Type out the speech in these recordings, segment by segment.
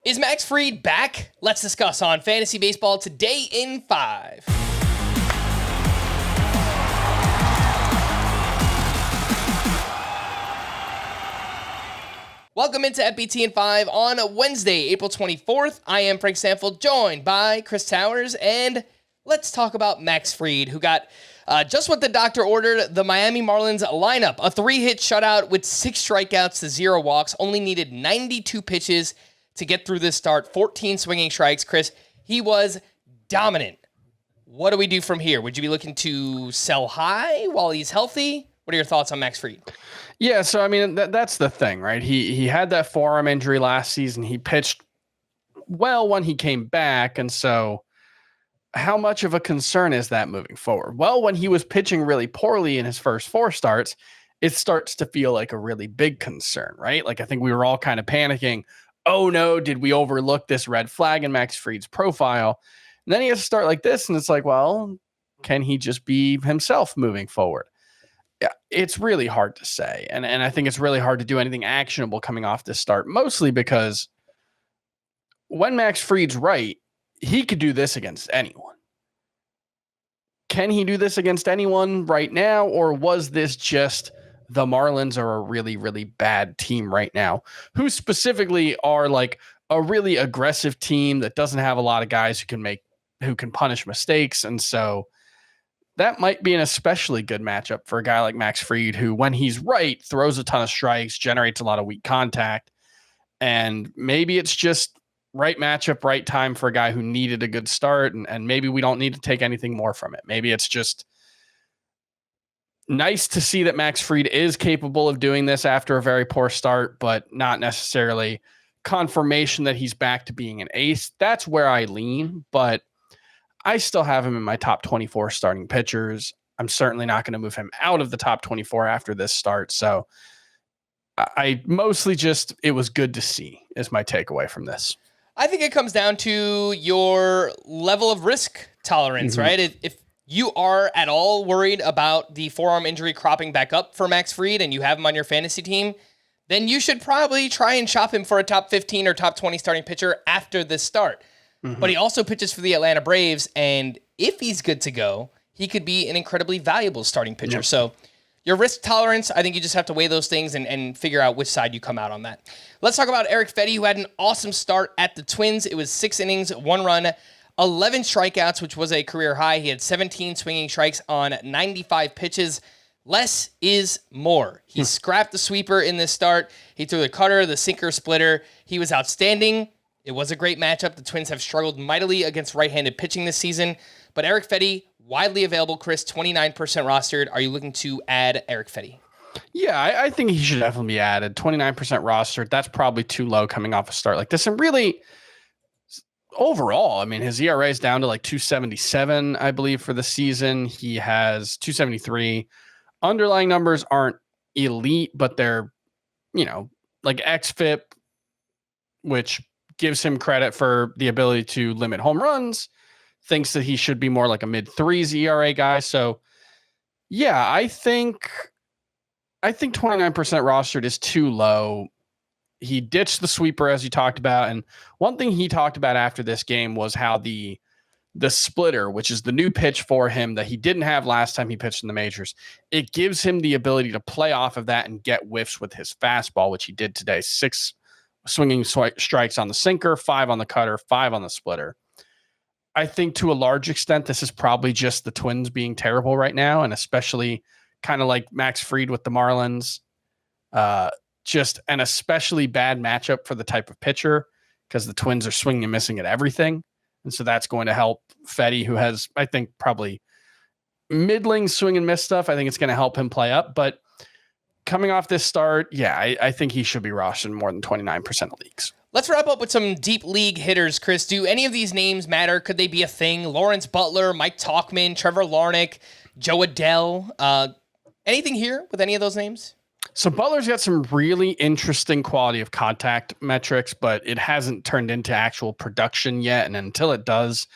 Is Max Fried back? Let's discuss on Fantasy Baseball Today in 5. Welcome into FBT in 5 on Wednesday, April 24th. I am Frank Stampfl, joined by Chris Towers, and let's talk about Max Fried, who got just what the doctor ordered, the Miami Marlins lineup. A 3-hit shutout with 6 strikeouts to 0 walks, only needed 92 pitches to get through this start, 14 swinging strikes. Chris, he was dominant. What do we do from here? Would you be looking to sell high while he's healthy? What are your thoughts on Max Fried? Yeah, so I mean, that's the thing, right? He had that forearm injury last season. He pitched well when he came back, and so how much of a concern is that moving forward? Well, when he was pitching really poorly in his first 4 starts, it starts to feel like a really big concern, right? Like I think we were all kind of panicking. Oh no, did we overlook this red flag in Max Fried's profile? And then he has to start like this, and it's like, well, can he just be himself moving forward? Yeah, it's really hard to say. And I think it's really hard to do anything actionable coming off this start, mostly because when Max Fried's right, he could do this against anyone. Can he do this against anyone right now, or was this just the Marlins are a really, really bad team right now, who specifically are like a really aggressive team that doesn't have a lot of guys who can punish mistakes. And so that might be an especially good matchup for a guy like Max Fried, who when he's right, throws a ton of strikes, generates a lot of weak contact. And maybe it's just right matchup, right time for a guy who needed a good start. And maybe we don't need to take anything more from it. Maybe it's just nice to see that Max Fried is capable of doing this after a very poor start, but not necessarily confirmation that he's back to being an ace. That's where I lean, but I still have him in my top 24 starting pitchers. I'm certainly not going to move him out of the top 24 after this start. So I mostly just, it was good to see is my takeaway from this. I think it comes down to your level of risk tolerance, right? If you are at all worried about the forearm injury cropping back up for Max Fried and you have him on your fantasy team, then you should probably try and shop him for a top 15 or top 20 starting pitcher after this start. But he also pitches for the Atlanta Braves, and if he's good to go, he could be an incredibly valuable starting pitcher. Yep. So your risk tolerance, I think you just have to weigh those things and figure out which side you come out on that. Let's talk about Erick Fedde, who had an awesome start at the Twins. It was 6 innings, 1 run, 11 strikeouts, which was a career high. He had 17 swinging strikes on 95 pitches. Less is more. He scrapped the sweeper in this start. He threw the cutter, the sinker, splitter. He was outstanding. It was a great matchup. The Twins have struggled mightily against right-handed pitching this season. But Erick Fedde, widely available, Chris, 29% rostered. Are you looking to add Erick Fedde? Yeah, I think he should definitely be added. 29% rostered. That's probably too low coming off a start like this. And really, overall, I mean, his ERA is down to like 277, I believe, for the season. He has 273. Underlying numbers aren't elite, but they're, like xFIP, which gives him credit for the ability to limit home runs, thinks that he should be more like a mid-3s ERA guy. So, yeah, I think 29% rostered is too low. He ditched the sweeper, as you talked about. And one thing he talked about after this game was how the splitter, which is the new pitch for him that he didn't have last time he pitched in the majors, it gives him the ability to play off of that and get whiffs with his fastball, which he did today. 6 swinging strikes on the sinker, 5 on the cutter, 5 on the splitter. I think to a large extent, this is probably just the Twins being terrible right now, and especially kind of like Max Fried with the Marlins. Just an especially bad matchup for the type of pitcher because the Twins are swinging and missing at everything. And so that's going to help Fedde, who has, I think, probably middling swing and miss stuff. I think it's going to help him play up. But coming off this start, yeah, I think he should be rostered more than 29% of leagues. Let's wrap up with some deep league hitters, Chris. Do any of these names matter? Could they be a thing? Lawrence Butler, Mike Tauchman, Trevor Larnach, Jo Adell. Anything here with any of those names? So Butler's got some really interesting quality of contact metrics, but it hasn't turned into actual production yet. And until it does,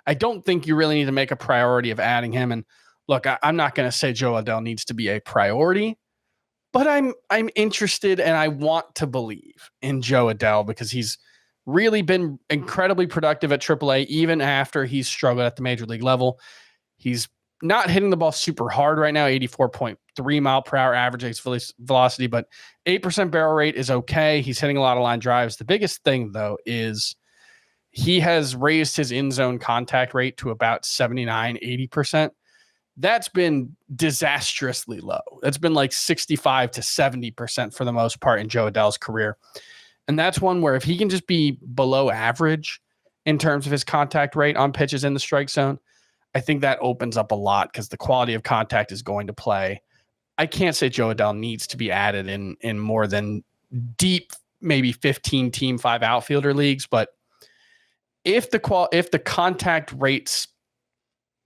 I don't think you really need to make a priority of adding him. And look, I'm not going to say Jo Adell needs to be a priority, but I'm interested and I want to believe in Jo Adell because he's really been incredibly productive at AAA, even after he's struggled at the major league level. He's not hitting the ball super hard right now, 84.3 mile per hour average velocity, but 8% barrel rate is okay. He's hitting a lot of line drives. The biggest thing, though, is he has raised his in-zone contact rate to about 79, 80%. That's been disastrously low. That's been like 65 to 70% for the most part in Jo Adell's career. And that's one where if he can just be below average in terms of his contact rate on pitches in the strike zone, I think that opens up a lot because the quality of contact is going to play. I can't say Jo Adell needs to be added in more than deep, maybe 15 team 5 outfielder leagues, but if the contact rates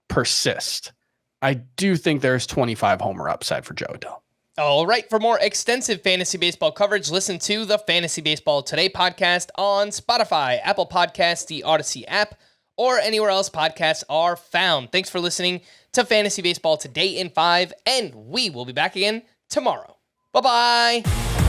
persist, I do think there's 25 homer upside for Jo Adell. All right. For more extensive fantasy baseball coverage, listen to the Fantasy Baseball Today podcast on Spotify, Apple Podcasts, the Odyssey app, or anywhere else podcasts are found. Thanks for listening to Fantasy Baseball Today in 5, and we will be back again tomorrow. Bye-bye.